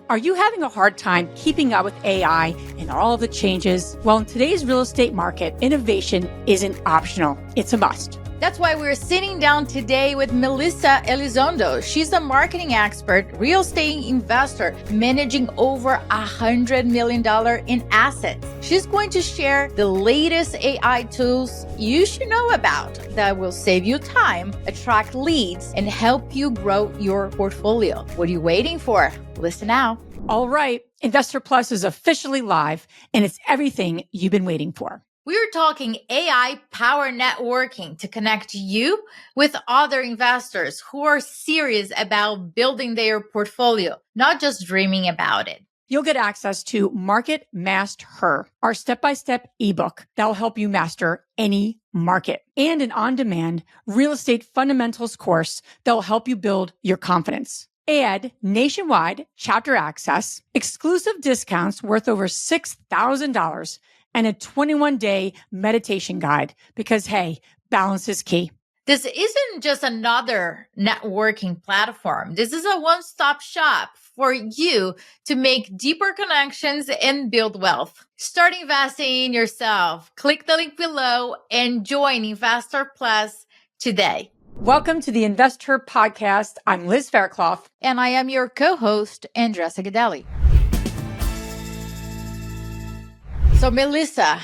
Are you having a hard time keeping up with AI and all of the changes? Well, in today's real estate market, innovation isn't optional. It's a must. That's why we're sitting down today with Melissa Elizondo. She's a marketing expert, real estate investor, managing over $100 million in assets. She's going to share the latest AI tools you should know about that will save you time, attract leads, and help you grow your portfolio. What are you waiting for? Listen now. All right, InvestHER Plus is officially live, and it's everything you've been waiting for. We're talking AI power networking to connect you with other investors who are serious about building their portfolio, not just dreaming about it. You'll get access to Market Master Her, our step-by-step ebook that will help you master any market, and an on-demand real estate fundamentals course that will help you build your confidence. Add nationwide chapter access, exclusive discounts worth over $6,000, and a 21-day meditation guide because, hey, balance is key. This isn't just another networking platform. This is a one-stop shop for you to make deeper connections and build wealth. Start investing in yourself. Click the link below and join InvestHER Plus today. Welcome to the InvestHER Podcast. I'm Liz Fairclough. And I am your co-host, Andrea Sagadeli. So, Melissa,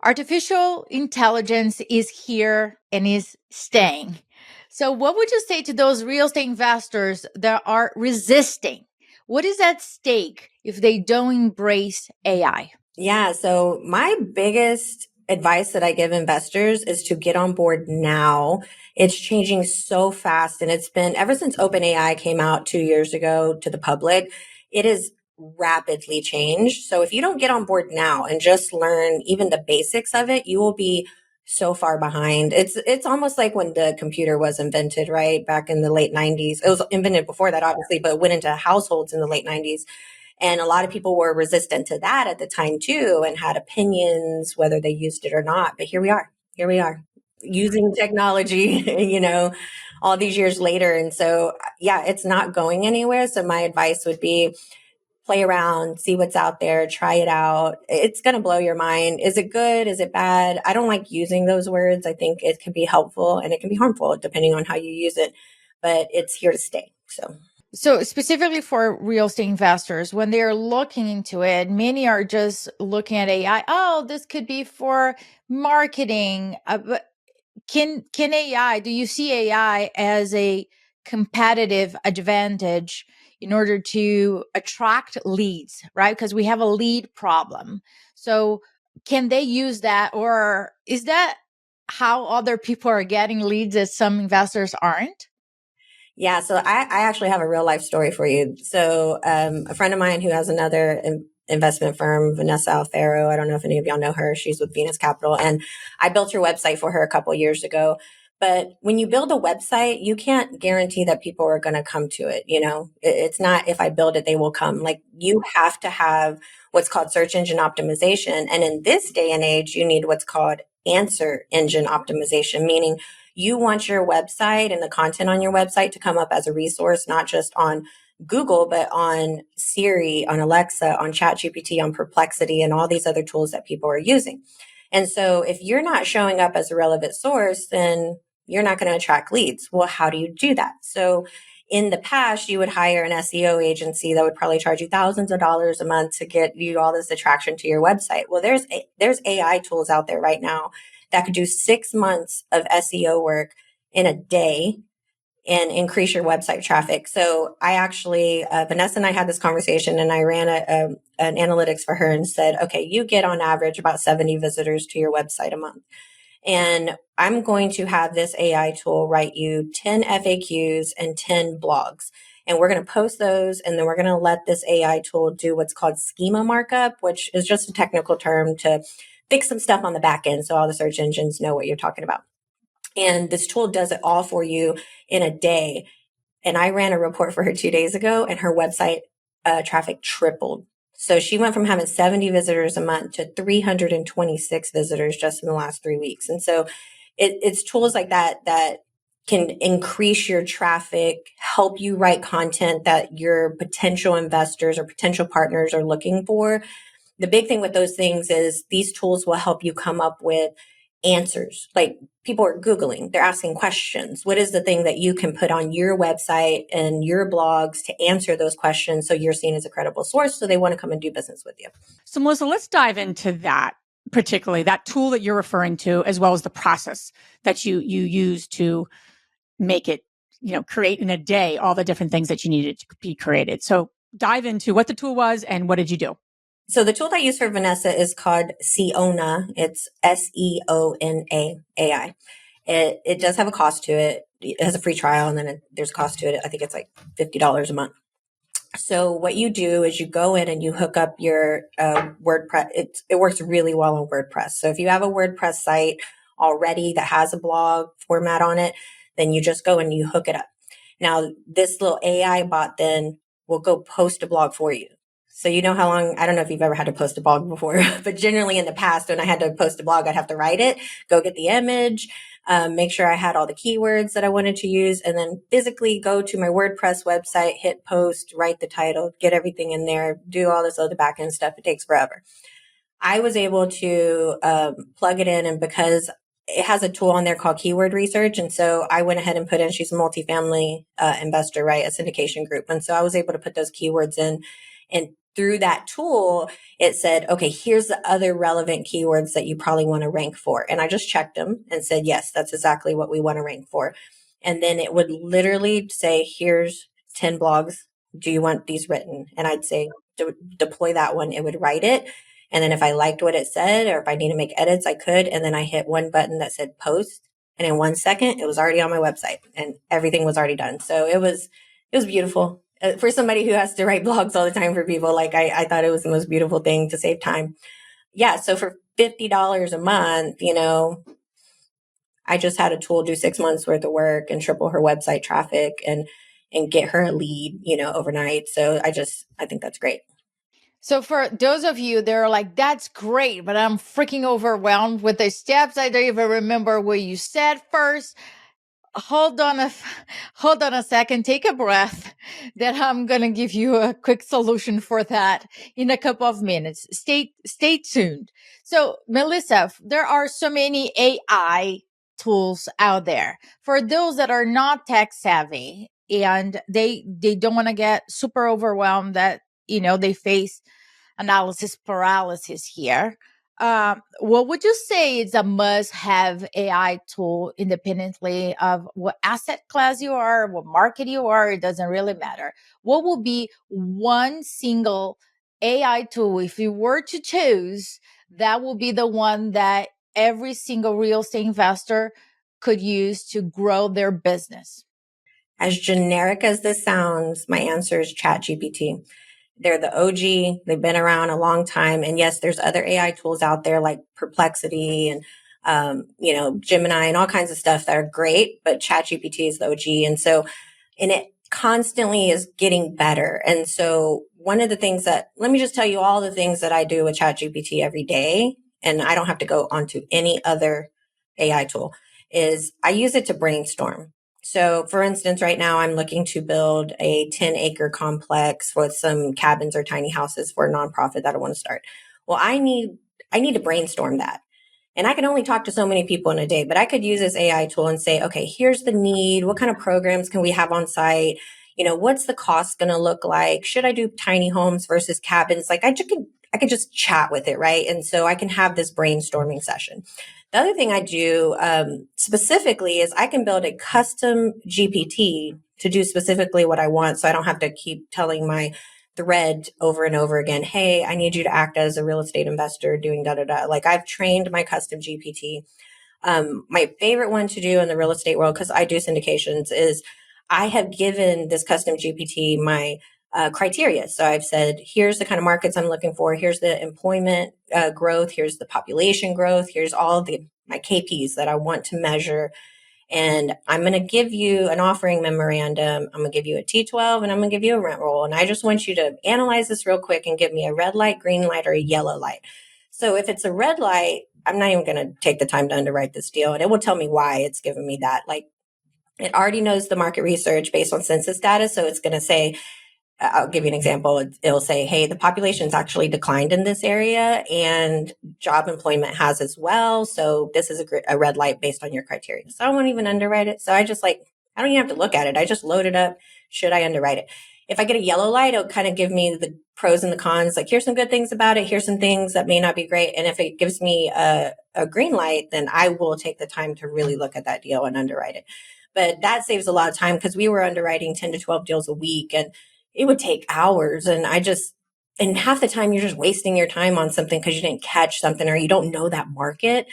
artificial intelligence is here and is staying. So what would you say to those real estate investors that are resisting? What is at stake if they don't embrace AI? Yeah, so my biggest advice that I give investors is to get on board now. It's changing so fast, and it's been ever since OpenAI came out 2 years ago to the public, it is rapidly changed. So if you don't get on board now and just learn even the basics of it, you will be so far behind. It's almost like when the computer was invented, right? Back in the late 90s. It was invented before that, obviously, but it went into households in the late 90s. And a lot of people were resistant to that at the time too, and had opinions, whether they used it or not. But here we are using technology, all these years later. And so, yeah, it's not going anywhere. So my advice would be, play around, see what's out there, try it out. It's going to blow your mind. Is it good? Is it bad? I don't like using those words. I think it can be helpful and it can be harmful depending on how you use it, but it's here to stay. So specifically for real estate investors, when they're looking into it, many are just looking at AI. Oh, this could be for marketing. But can AI, do you see AI as a competitive advantage in order to attract leads, right? Because we have a lead problem. So can they use that, or is that how other people are getting leads that some investors aren't? Yeah, so I actually have a real life story for you. So a friend of mine who has another investment firm, Vanessa Alfaro, I don't know if any of y'all know her. She's with Venus Capital, and I built her website for her a couple years ago. But when you build a website, you can't guarantee that people are going to come to it. It's not if I build it, they will come. Like, you have to have what's called search engine optimization. And in this day and age, you need what's called answer engine optimization, meaning you want your website and the content on your website to come up as a resource, not just on Google, but on Siri, on Alexa, on ChatGPT, on Perplexity, and all these other tools that people are using. And so if you're not showing up as a relevant source, then you're not going to attract leads. Well, how do you do that? So in the past, you would hire an SEO agency that would probably charge you thousands of dollars a month to get you all this attraction to your website. Well, there's AI tools out there right now that could do 6 months of SEO work in a day and increase your website traffic. So I actually, Vanessa and I had this conversation, and I ran an analytics for her and said, okay, you get on average about 70 visitors to your website a month. And I'm going to have this AI tool write you 10 FAQs and 10 blogs. And we're going to post those, and then we're going to let this AI tool do what's called schema markup, which is just a technical term to fix some stuff on the back end so all the search engines know what you're talking about. And this tool does it all for you in a day. And I ran a report for her 2 days ago, and her website traffic tripled. So she went from having 70 visitors a month to 326 visitors just in the last 3 weeks. And so it's tools like that can increase your traffic, help you write content that your potential investors or potential partners are looking for. The big thing with those things is these tools will help you come up with answers. Like people are Googling, they're asking questions. What is the thing that you can put on your website and your blogs to answer those questions so you're seen as a credible source so they want to come and do business with you? So Melissa, let's dive into that, particularly that tool that you're referring to, as well as the process that you use to make it, create in a day all the different things that you needed to be created. So dive into what the tool was and what did you do? So the tool that I use for Vanessa is called Seona. It's Seona AI. It does have a cost to it. It has a free trial, and then there's a cost to it. I think it's like $50 a month. So what you do is you go in and you hook up your WordPress. It works really well on WordPress. So if you have a WordPress site already that has a blog format on it, then you just go and you hook it up. Now, this little AI bot then will go post a blog for you. So you know how long, I don't know if you've ever had to post a blog before, but generally in the past, when I had to post a blog, I'd have to write it, go get the image, make sure I had all the keywords that I wanted to use, and then physically go to my WordPress website, hit post, write the title, get everything in there, do all this other back end stuff. It takes forever. I was able to plug it in, and because it has a tool on there called keyword research. And so I went ahead and put in, she's a multifamily investor, right? A syndication group. And so I was able to put those keywords in, and through that tool, it said, okay, here's the other relevant keywords that you probably want to rank for. And I just checked them and said, yes, that's exactly what we want to rank for. And then it would literally say, here's 10 blogs. Do you want these written? And I'd say, deploy that one. It would write it. And then if I liked what it said, or if I need to make edits, I could. And then I hit one button that said post. And in 1 second, it was already on my website and everything was already done. So it was beautiful. For somebody who has to write blogs all the time for people, like I thought it was the most beautiful thing to save time. Yeah. So for $50 a month, I just had a tool do 6 months worth of work and triple her website traffic and get her a lead, overnight. So I think that's great. So for those of you that are like, that's great, but I'm freaking overwhelmed with the steps. I don't even remember what you said first. Hold on a second. Take a breath. Then I'm going to give you a quick solution for that in a couple of minutes. Stay tuned. So Melissa, there are so many AI tools out there for those that are not tech savvy and they don't want to get super overwhelmed that, they face analysis paralysis here. What would you say is a must-have AI tool independently of what asset class you are, what market you are? It doesn't really matter. What would be one single AI tool, if you were to choose, that will be the one that every single real estate investor could use to grow their business? As generic as this sounds, my answer is ChatGPT. They're the OG. They've been around a long time. And yes, there's other AI tools out there like Perplexity and, Gemini and all kinds of stuff that are great, but ChatGPT is the OG. And it constantly is getting better. And so one of the things let me just tell you all the things that I do with ChatGPT every day. And I don't have to go onto any other AI tool, is I use it to brainstorm. So for instance, right now I'm looking to build a 10-acre complex with some cabins or tiny houses for a nonprofit that I want to start. Well, I need to brainstorm that. And I can only talk to so many people in a day, but I could use this AI tool and say, okay, here's the need. What kind of programs can we have on site? What's the cost going to look like? Should I do tiny homes versus cabins? Like I could just chat with it, right? And so I can have this brainstorming session. The other thing I do specifically is I can build a custom GPT to do specifically what I want. So I don't have to keep telling my thread over and over again, hey, I need you to act as a real estate investor doing da-da-da. Like I've trained my custom GPT. My favorite one to do in the real estate world, because I do syndications, is I have given this custom GPT my criteria. So I've said, here's the kind of markets I'm looking for. Here's the employment growth. Here's the population growth. Here's all my KPIs that I want to measure. And I'm going to give you an offering memorandum. I'm going to give you a T12 and I'm going to give you a rent roll. And I just want you to analyze this real quick and give me a red light, green light, or a yellow light. So if it's a red light, I'm not even going to take the time to underwrite this deal. And it will tell me why it's giving me that. Like It already knows the market research based on census data. So it's going to say, I'll give you an example. It'll say, hey, the population's actually declined in this area and job employment has as well. So this is a red light based on your criteria. So I won't even underwrite it. So I just I don't even have to look at it. I just load it up. Should I underwrite it? If I get a yellow light, it'll kind of give me the pros and the cons. Like, here's some good things about it. Here's some things that may not be great. And if it gives me a green light, then I will take the time to really look at that deal and underwrite it. But that saves a lot of time because we were underwriting 10 to 12 deals a week and it would take hours. And and half the time you're just wasting your time on something because you didn't catch something or you don't know that market.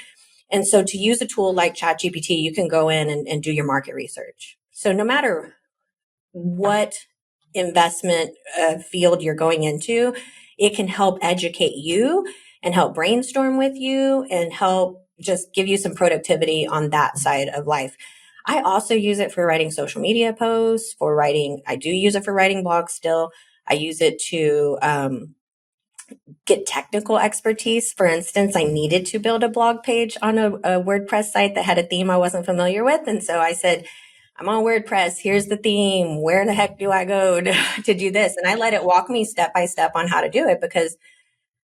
And so to use a tool like ChatGPT, you can go in and do your market research. So no matter what investment field you're going into, it can help educate you and help brainstorm with you and help just give you some productivity on that side of life. I also use it for writing social media posts, I do use it for writing blogs still. I use it to get technical expertise. For instance, I needed to build a blog page on a WordPress site that had a theme I wasn't familiar with. And so I said, I'm on WordPress. Here's the theme. Where the heck do I go to do this? And I let it walk me step by step on how to do it because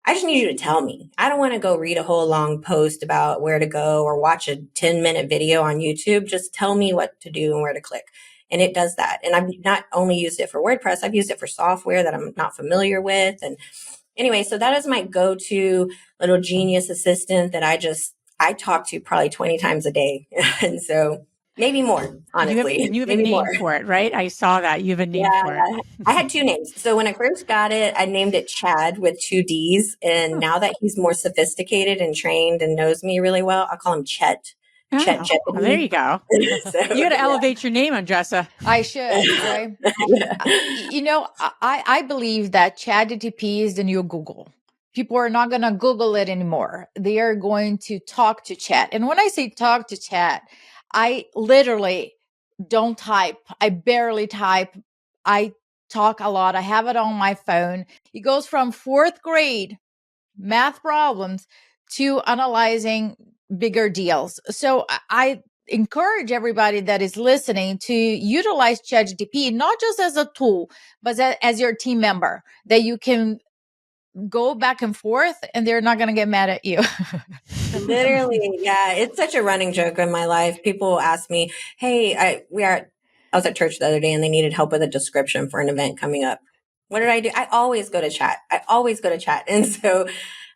I just need you to tell me. I don't want to go read a whole long post about where to go or watch a 10-minute video on YouTube. Just tell me what to do and where to click. And it does that. And I've not only used it for WordPress, I've used it for software that I'm not familiar with. And anyway, so that is my go-to little genius assistant that I talk to probably 20 times a day. And so maybe more, honestly. You have a name for it, right? I saw that. You have a name for it. I had two names. So when I first got it, I named it Chad with 2 Ds. And now that he's more sophisticated and trained and knows me really well, I'll call him Chet. Chet. Well, there you go. So, you got to elevate your name, Andressa. I should, right? I believe that ChatGPT is the new Google. People are not going to Google it anymore. They are going to talk to Chat. And when I say talk to Chat, I literally don't type. I barely type. I talk a lot. I have it on my phone. It goes from 4th grade math problems to analyzing bigger deals. So I encourage everybody that is listening to utilize ChatGPT, not just as a tool, but as your team member that you can go back and forth and they're not going to get mad at you. Literally. Yeah. It's such a running joke in my life. People ask me, hey, I was at church the other day and they needed help with a description for an event coming up. What did I do? I always go to Chat. And so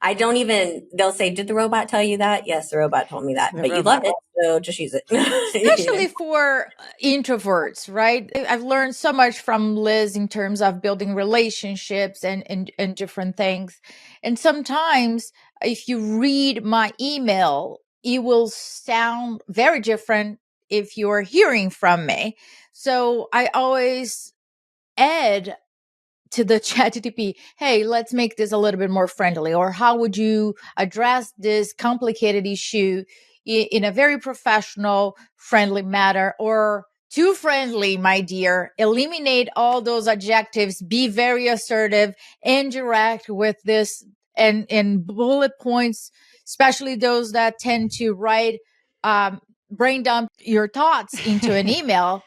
they'll say, did the robot tell you that? Yes, the robot told me that, but you love it. So just use it. Especially for introverts, right? I've learned so much from Liz in terms of building relationships and different things. And sometimes if you read my email, it will sound very different if you're hearing from me. So I always add to the ChatGPT, hey, let's make this a little bit more friendly, or how would you address this complicated issue in a very professional, friendly manner, or too friendly, my dear. Eliminate all those adjectives, be very assertive and direct with this and bullet points, especially those that tend to write, brain dump your thoughts into an email.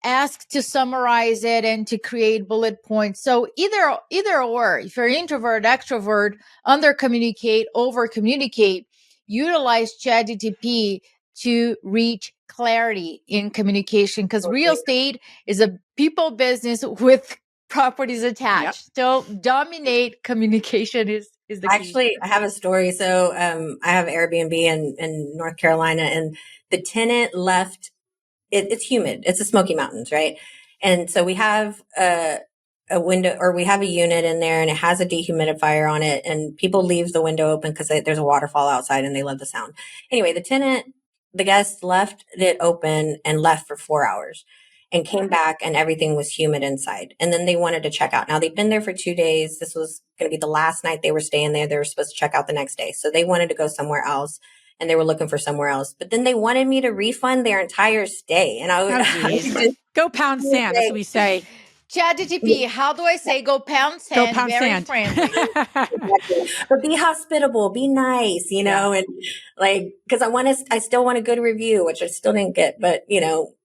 Ask to summarize it and to create bullet points. So either or, if you're introvert, extrovert, under communicate, over communicate, utilize ChatGPT to reach clarity in communication, because real estate is a people business with properties attached. Yep. So dominate communication is the key. Actually, I have a story. So I have Airbnb in North Carolina, and the tenant left. It's humid. It's the Smoky Mountains, right? And so we have a window, or we have a unit in there, and it has a dehumidifier on it, and people leave the window open because there's a waterfall outside and they love the sound. Anyway, the guest left it open and left for 4 hours and came back, and everything was humid inside. And then they wanted to check out. Now they've been there for 2 days. This was going to be the last night they were staying there. They were supposed to check out the next day. So they wanted to go somewhere else. And they were looking for somewhere else. But then they wanted me to refund their entire stay. And I was go pound sand, that's what we say. ChatGPT, how do I say go pound sand? Go pound very sand. Friendly. Exactly. But be hospitable, be nice, and like, because I still want a good review, which I still didn't get. But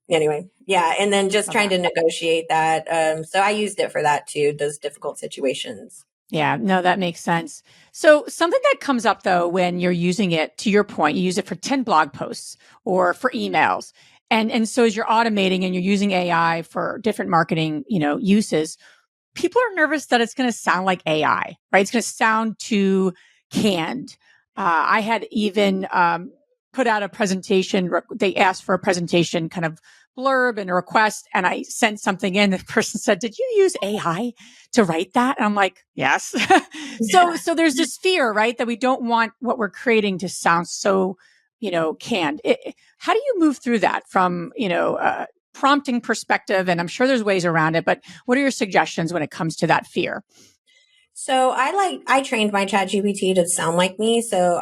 anyway, yeah. And then just trying to negotiate that. So I used it for that too, those difficult situations. Yeah, no, that makes sense. So something that comes up though, when you're using it, to your point, you use it for 10 blog posts or for emails. And so as you're automating and you're using AI for different marketing, uses, people are nervous that it's going to sound like AI, right? It's going to sound too canned. I had even put out a presentation. They asked for a presentation kind of blurb and a request, and I sent something in. The person said, "Did you use AI to write that?" And I'm like, "Yes." So there's this fear, right, that we don't want what we're creating to sound so, canned. How do you move through that from, prompting perspective? And I'm sure there's ways around it, but what are your suggestions when it comes to that fear? So I trained my ChatGPT to sound like me. So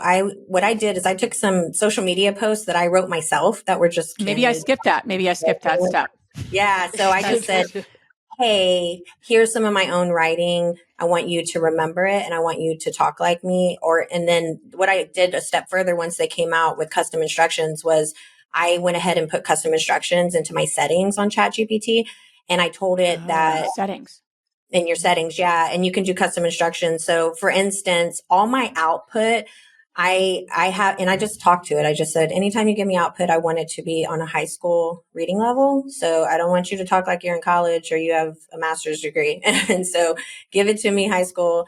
what I did is I took some social media posts that I wrote myself that were just Maybe I skipped that. Maybe I skipped that step. Yeah. So I just said, hey, here's some of my own writing. I want you to remember it and I want you to talk like me. And then what I did a step further once they came out with custom instructions was I went ahead and put custom instructions into my settings on ChatGPT. And I told it that settings. In your settings, yeah. And you can do custom instructions. So for instance, all my output, I have, and I just talked to it. I just said, anytime you give me output, I want it to be on a high school reading level. So I don't want you to talk like you're in college or you have a master's degree. And so give it to me high school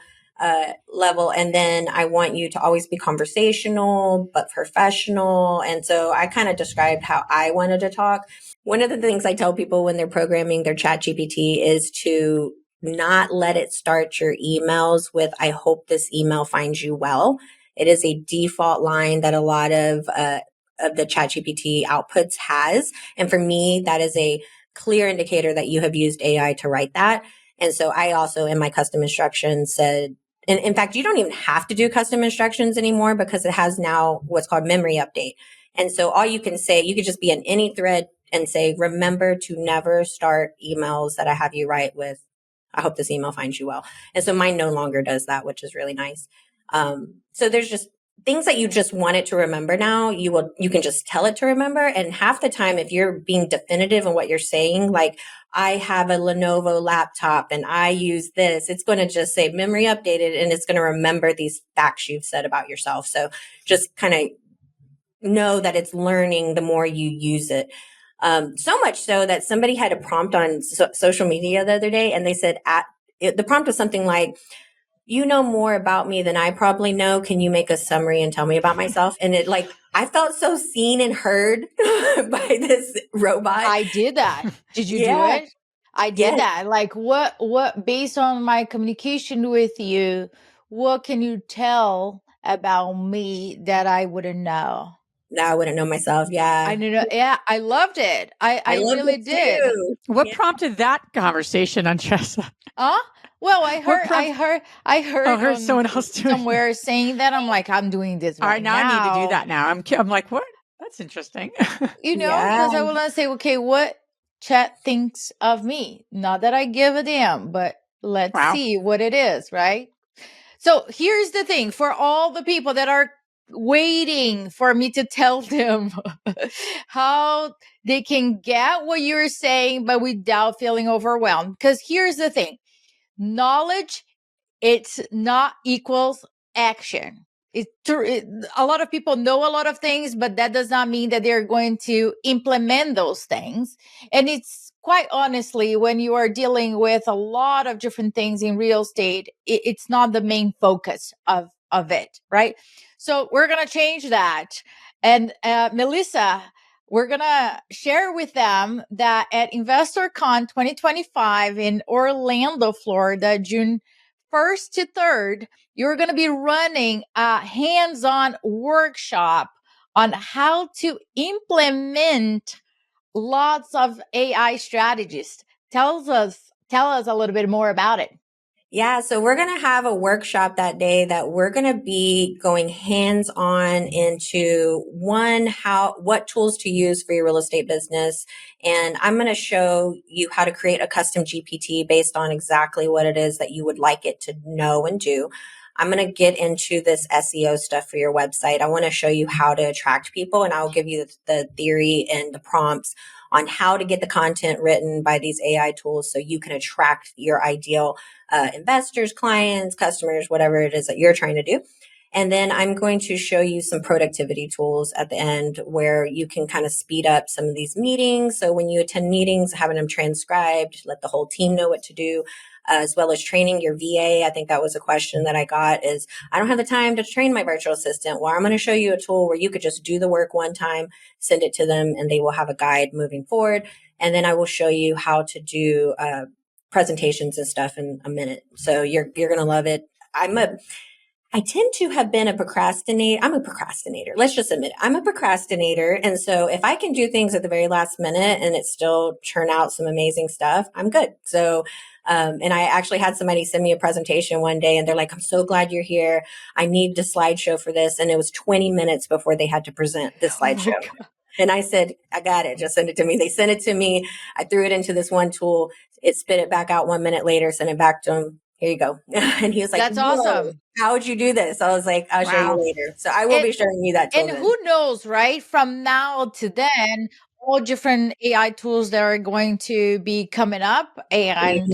level. And then I want you to always be conversational, but professional. And so I kind of described how I wanted to talk. One of the things I tell people when they're programming their ChatGPT is to not let it start your emails with, I hope this email finds you well. It is a default line that a lot of the ChatGPT outputs has. And for me, that is a clear indicator that you have used AI to write that. And so I also, in my custom instructions, said, and in fact, you don't even have to do custom instructions anymore because it has now what's called memory update. And so all you can say, you could just be in any thread and say, remember to never start emails that I have you write with, I hope this email finds you well. And so mine no longer does that, which is really nice. So there's just things that you just want it to remember now. You can just tell it to remember. And half the time, if you're being definitive in what you're saying, like I have a Lenovo laptop and I use this, it's going to just say memory updated and it's going to remember these facts you've said about yourself. So just kind of know that it's learning the more you use it. So much so that somebody had a prompt on social media the other day and they said, the prompt was something like, you know more about me than I probably know. Can you make a summary and tell me about myself? And it I felt so seen and heard by this robot. I did that. Did you do it? I did that. Like what, based on my communication with you, what can you tell about me that I wouldn't know? No, I wouldn't know myself. Yeah. I know. Yeah. I loved it. I really did. Too. What prompted that conversation on Tressa? Well, I heard someone else doing somewhere saying that. I'm like, I'm doing this right now. All right, now I need to do that now. I'm like, what? That's interesting. Because I want to say, okay, what Chat thinks of me. Not that I give a damn, but let's see what it is, right? So here's the thing for all the people that are waiting for me to tell them how they can get what you're saying, but without feeling overwhelmed. Because here's the thing. Knowledge, it's not equals action. A lot of people know a lot of things, but that does not mean that they're going to implement those things. And it's quite honestly, when you are dealing with a lot of different things in real estate, it's not the main focus of it, right? So we're going to change that. And Melissa, we're going to share with them that at InvestHER CON 2025 in Orlando, Florida, June 1st to 3rd, you're going to be running a hands-on workshop on how to implement lots of AI strategies. Tell us a little bit more about it. Yeah, so we're going to have a workshop that day that we're going to be going hands-on into what tools to use for your real estate business. And I'm going to show you how to create a custom GPT based on exactly what it is that you would like it to know and do. I'm going to get into this SEO stuff for your website. I want to show you how to attract people, and I'll give you the theory and the prompts on how to get the content written by these AI tools so you can attract your ideal investors, clients, customers, whatever it is that you're trying to do. And then I'm going to show you some productivity tools at the end where you can kind of speed up some of these meetings. So when you attend meetings, having them transcribed, let the whole team know what to do, as well as training your VA. I think that was a question that I got is, I don't have the time to train my virtual assistant. Well, I'm going to show you a tool where you could just do the work one time, send it to them, and they will have a guide moving forward. And then I will show you how to do presentations and stuff in a minute. So you're going to love it. I tend to have been a procrastinator. I'm a procrastinator. Let's just admit it. I'm a procrastinator. And so if I can do things at the very last minute and it still churn out some amazing stuff, I'm good. So, and I actually had somebody send me a presentation one day and they're like, I'm so glad you're here. I need the slideshow for this. And it was 20 minutes before they had to present this slideshow. And I said, I got it. Just send it to me. They sent it to me. I threw it into this one tool. It spit it back out 1 minute later, sent it back to him. Here you go. And he was like, that's awesome. How would you do this? I was like, I'll show you later. So I will be showing you that tool. And who knows, right? From now to then, all different AI tools that are going to be coming up. And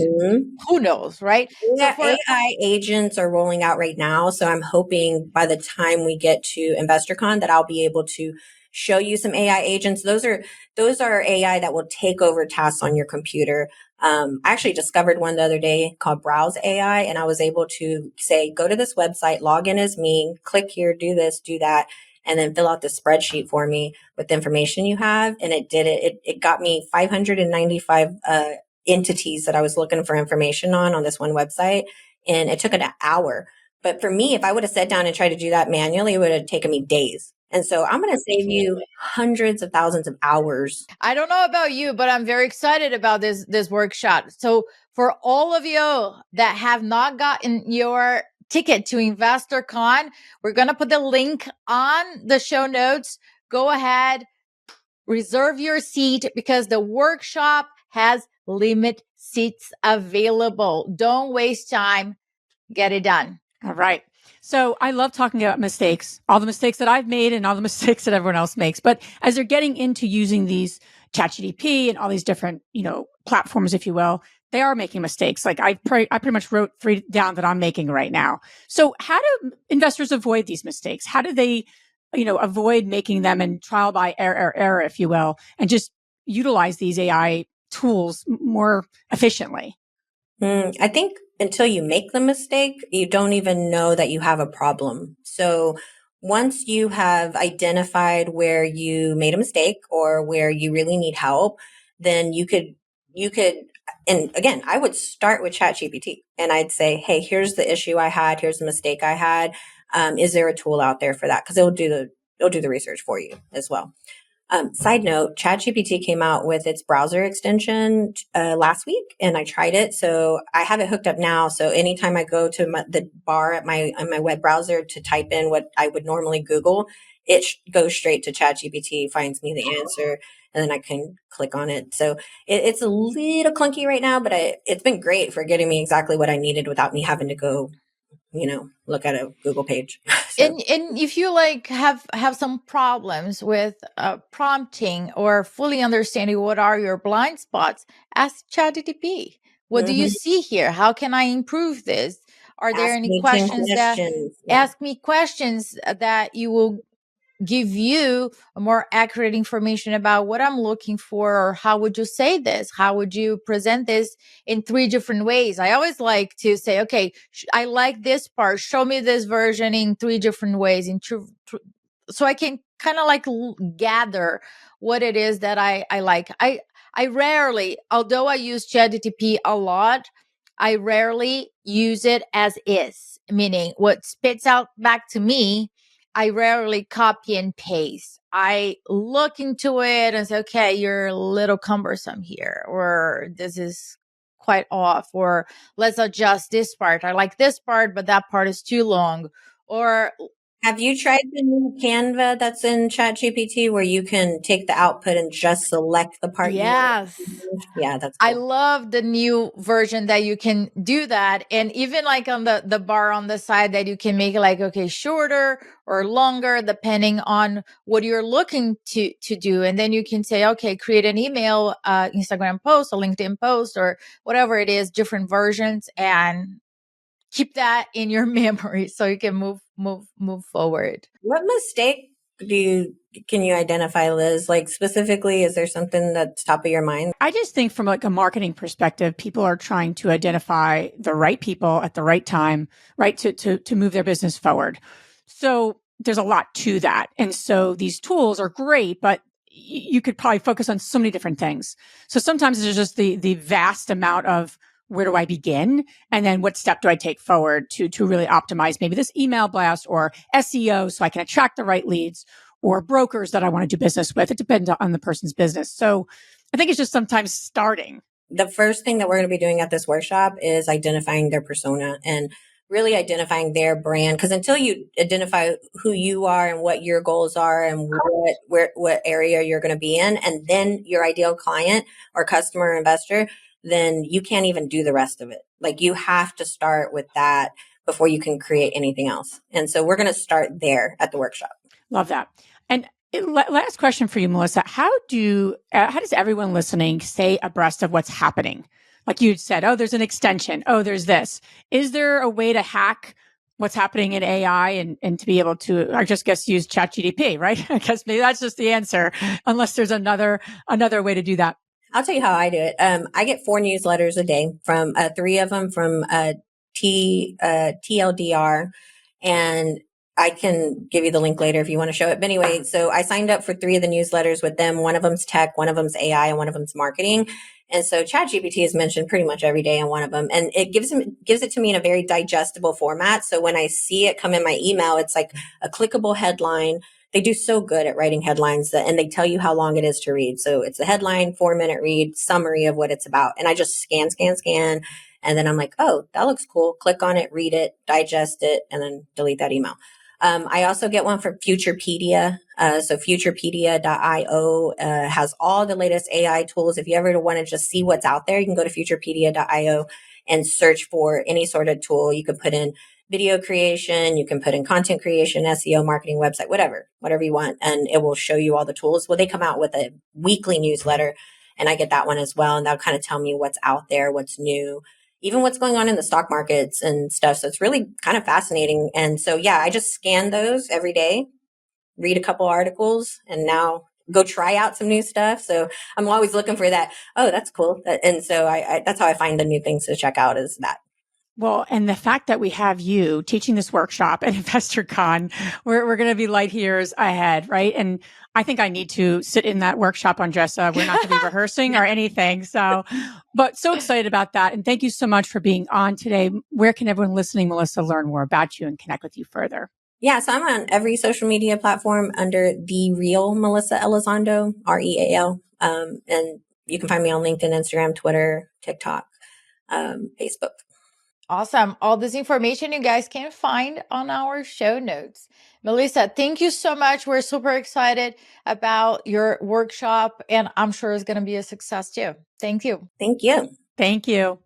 who knows, right? Yeah, so AI agents are rolling out right now. So I'm hoping by the time we get to InvestHER CON that I'll be able to show you some AI agents. Those are AI that will take over tasks on your computer. I actually discovered one the other day called Browse AI, and I was able to say, go to this website, log in as me, click here, do this, do that, and then fill out the spreadsheet for me with the information you have. And it did it. It got me 595 entities that I was looking for information on this one website. And it took an hour. But for me, if I would have sat down and tried to do that manually, it would have taken me days. And so I'm going to save you hundreds of thousands of hours. I don't know about you, but I'm very excited about this workshop. So for all of you that have not gotten your ticket to InvestHER Con, we're going to put the link on the show notes. Go ahead, reserve your seat because the workshop has limit seats available. Don't waste time. Get it done. All right. So I love talking about mistakes, all the mistakes that I've made and all the mistakes that everyone else makes. But as they're getting into using these ChatGPT and all these different, platforms, if you will, they are making mistakes. Like I pretty much wrote 3 down that I'm making right now. So how do investors avoid these mistakes? How do they, avoid making them and trial by error, if you will, and just utilize these AI tools more efficiently? I think until you make the mistake, you don't even know that you have a problem. So once you have identified where you made a mistake or where you really need help, then you could, and again, I would start with ChatGPT and I'd say, hey, here's the issue I had. Here's the mistake I had. Is there a tool out there for that? Because it'll do the research for you as well. Side note, ChatGPT came out with its browser extension last week, and I tried it. So I have it hooked up now. So anytime I go to the bar on my web browser to type in what I would normally Google, it goes straight to ChatGPT, finds me the answer, and then I can click on it. So it's a little clunky right now, but it's been great for getting me exactly what I needed without me having to go look at a Google page. So. And if you have some problems with prompting or fully understanding what are your blind spots, ask ChatGPT. What do you see here? How can I improve this? Are there any questions ask me questions that you will give you a more accurate information about what I'm looking for, or how would you say this? How would you present this in 3 different ways? I always like to say, okay, I like this part. Show me this version in 3 different ways, so I can kind of gather what it is that I like. I rarely, although I use ChatGPT a lot, I rarely use it as is, meaning what spits out back to me, I rarely copy and paste. I look into it and say, okay, you're a little cumbersome here, or this is quite off, or let's adjust this part. I like this part, but that part is too long. Or Have you tried the new Canva that's in ChatGPT where you can take the output and just select the part you want to Yes. use? Yeah, that's I cool. love the new version that you can do that. And even like on the bar on the side that you can make it like, okay, shorter or longer, depending on what you're looking to do. And then you can say, okay, create an email, Instagram post, a LinkedIn post, or whatever it is, different versions, and keep that in your memory so you can move forward. What mistake can you identify, Liz? Like specifically, is there something that's top of your mind? I just think from like a marketing perspective, people are trying to identify the right people at the right time, right? To move their business forward. So there's a lot to that. And so these tools are great, but you could probably focus on so many different things. So sometimes there's just the vast amount of where do I begin? And then what step do I take forward to really optimize maybe this email blast or SEO so I can attract the right leads or brokers that I want to do business with. It depends on the person's business. So I think it's just sometimes starting. The first thing that we're going to be doing at this workshop is identifying their persona and really identifying their brand. Because until you identify who you are and what your goals are and what area you're going to be in, and then your ideal client or customer or investor, then you can't even do the rest of it. Like you have to start with that before you can create anything else. And so we're going to start there at the workshop. Love that. And last question for you, Melissa. How does everyone listening stay abreast of what's happening? Like you said, oh, there's an extension. Oh, there's this. Is there a way to hack what's happening in AI and to be able to, I just guess, use ChatGPT, right? I guess maybe that's just the answer, unless there's another way to do that. I'll tell you how I do it. I get 4 newsletters a day from 3 of them from TLDR, and I can give you the link later if you want to show it. But anyway, so I signed up for 3 of the newsletters with them. One of them's tech, one of them's AI, and one of them's marketing. And so ChatGPT is mentioned pretty much every day on one of them, and it gives it to me in a very digestible format. So when I see it come in my email, it's like a clickable headline. They do so good at writing headlines and they tell you how long it is to read. So it's a headline, 4-minute read, summary of what it's about. And I just scan. And then I'm like, oh, that looks cool. Click on it, read it, digest it, and then delete that email. I also get one from Futurepedia. So futurepedia.io has all the latest AI tools. If you ever want to just see what's out there, you can go to futurepedia.io and search for any sort of tool. You could put in video creation, you can put in content creation, SEO, marketing, website, whatever you want. And it will show you all the tools. Well, they come out with a weekly newsletter and I get that one as well. And that'll kind of tell me what's out there, what's new, even what's going on in the stock markets and stuff. So it's really kind of fascinating. And so, yeah, I just scan those every day, read a couple articles, and now go try out some new stuff. So I'm always looking for that. Oh, that's cool. And so I that's how I find the new things to check out is that. Well, and the fact that we have you teaching this workshop at InvestHER CON, we're going to be light years ahead, right? And I think I need to sit in that workshop, Andressa. We're not going to be rehearsing or anything. So, but so excited about that. And thank you so much for being on today. Where can everyone listening, Melissa, learn more about you and connect with you further? Yeah, so I'm on every social media platform under The Real Melissa Elizondo, REAL. And you can find me on LinkedIn, Instagram, Twitter, TikTok, Facebook. Awesome. All this information you guys can find on our show notes. Melissa, thank you so much. We're super excited about your workshop, and I'm sure it's going to be a success too. Thank you. Thank you. Thank you.